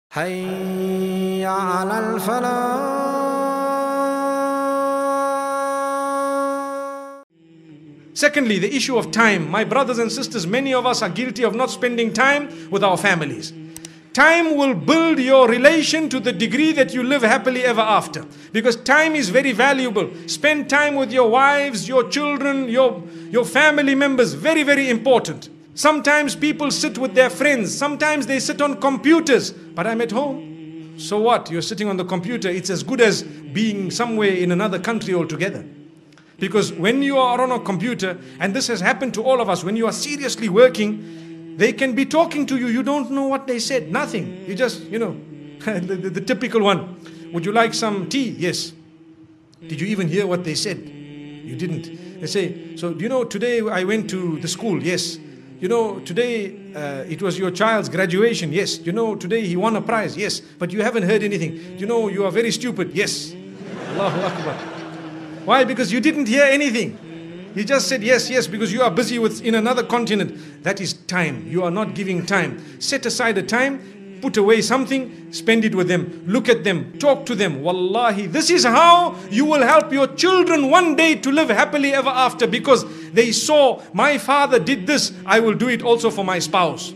حي على الفلاح. Secondly, the issue of time. My brothers and sisters, many of us are guilty of not spending time with our families. Time will build your relation to the degree that you live happily ever after. Because time is very valuable. Spend time with your wives, your children, your family members. Very, very important. Sometimes people sit with their friends. Sometimes they sit on computers. But I'm at home. So what? You're sitting on the computer. It's as good as being somewhere in another country altogether. Because when you are on a computer, and this has happened to all of us, when you are seriously working, they can be talking to you. You don't know what they said. Nothing. You just, the typical one. Would you like some tea? Yes. Did you even hear what they said? You didn't. They say, so today I went to the school. Yes. Today it was your child's graduation. Yes. Today he won a prize. Yes. But you haven't heard anything. You are very stupid. Yes. Allahu Akbar. Why? Because you didn't hear anything. You just said yes, yes, because you are busy in another continent. That is time. You are not giving time. Set aside a time, put away something, spend it with them, look at them, talk to them. Wallahi, this is how you will help your children one day to live happily ever after, because they saw, my father did this, I will do it also for my spouse.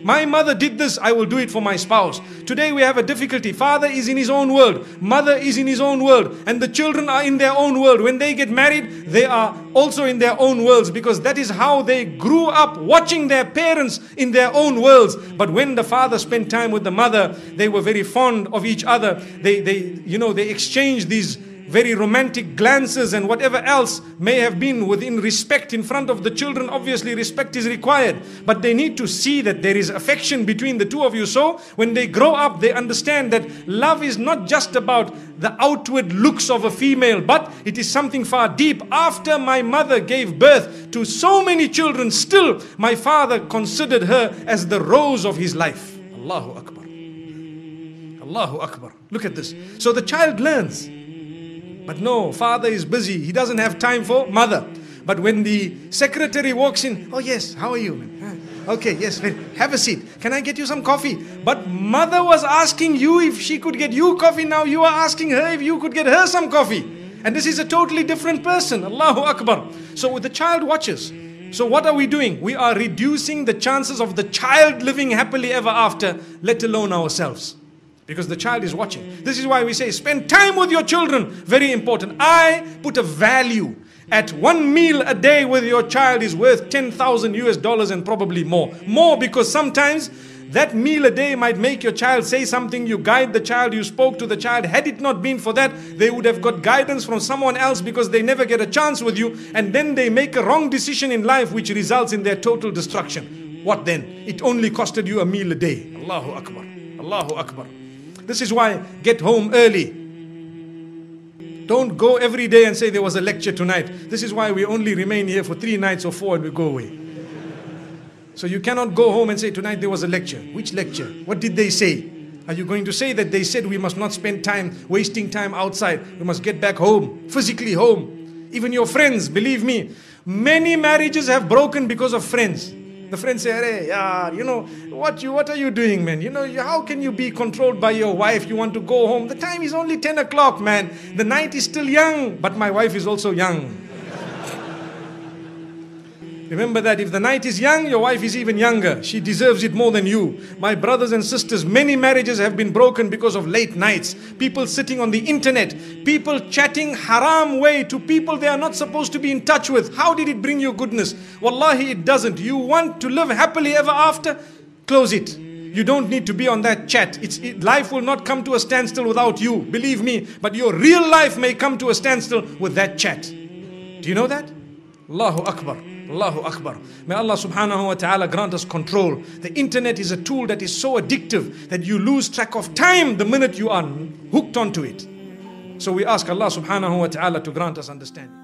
My mother did this, I will do it for my spouse. Today we have a difficulty. Father is in his own world. Mother is in his own world. And the children are in their own world. When they get married, they are also in their own worlds. Because that is how they grew up, watching their parents in their own worlds. But when the father spent time with the mother, they were very fond of each other. They exchanged these very romantic glances and whatever else may have been within respect in front of the children. Obviously respect is required, but they need to see that there is affection between the two of you. So when they grow up, they understand that love is not just about the outward looks of a female, but it is something far deep. After my mother gave birth to so many children, still my father considered her as the rose of his life. Allahu Akbar. Allahu Akbar. Look at this. So the child learns. But no, father is busy. He doesn't have time for mother. But when the secretary walks in, oh yes, how are you? Okay, yes, have a seat. Can I get you some coffee? But mother was asking you if she could get you coffee. Now you are asking her if you could get her some coffee. And this is a totally different person. Allahu Akbar. So the child watches. So what are we doing? We are reducing the chances of the child living happily ever after, let alone ourselves. Because the child is watching. This is why we say, spend time with your children. Very important. I put a value at one meal a day with your child is worth 10,000 US dollars and probably more. More, because sometimes that meal a day might make your child say something. You guide the child, you spoke to the child. Had it not been for that, they would have got guidance from someone else, because they never get a chance with you. And then they make a wrong decision in life, which results in their total destruction. What then? It only costed you a meal a day. Allahu Akbar. Allahu Akbar. This is why, get home early. Don't go every day and say there was a lecture tonight. This is why we only remain here for 3 nights or 4 and we go away. So you cannot go home and say tonight there was a lecture. Which lecture? What did they say? Are you going to say that they said we must not spend time wasting time outside? We must get back home, physically home. Even your friends, believe me, many marriages have broken because of friends. The friends say, hey, what are you doing, man? How can you be controlled by your wife? You want to go home. The time is only 10 o'clock, man. The night is still young, but my wife is also young. Remember that if the night is young, your wife is even younger. She deserves it more than you. My brothers and sisters, many marriages have been broken because of late nights. People sitting on the internet. People chatting haram way to people they are not supposed to be in touch with. How did it bring you goodness? Wallahi, it doesn't. You want to live happily ever after? Close it. You don't need to be on that chat. Life will not come to a standstill without you. Believe me. But your real life may come to a standstill with that chat. Do you know that? Allahu Akbar. Allahu Akbar. May Allah subhanahu wa ta'ala grant us control. The internet is a tool that is so addictive that you lose track of time the minute you are hooked onto it. So we ask Allah subhanahu wa ta'ala to grant us understanding.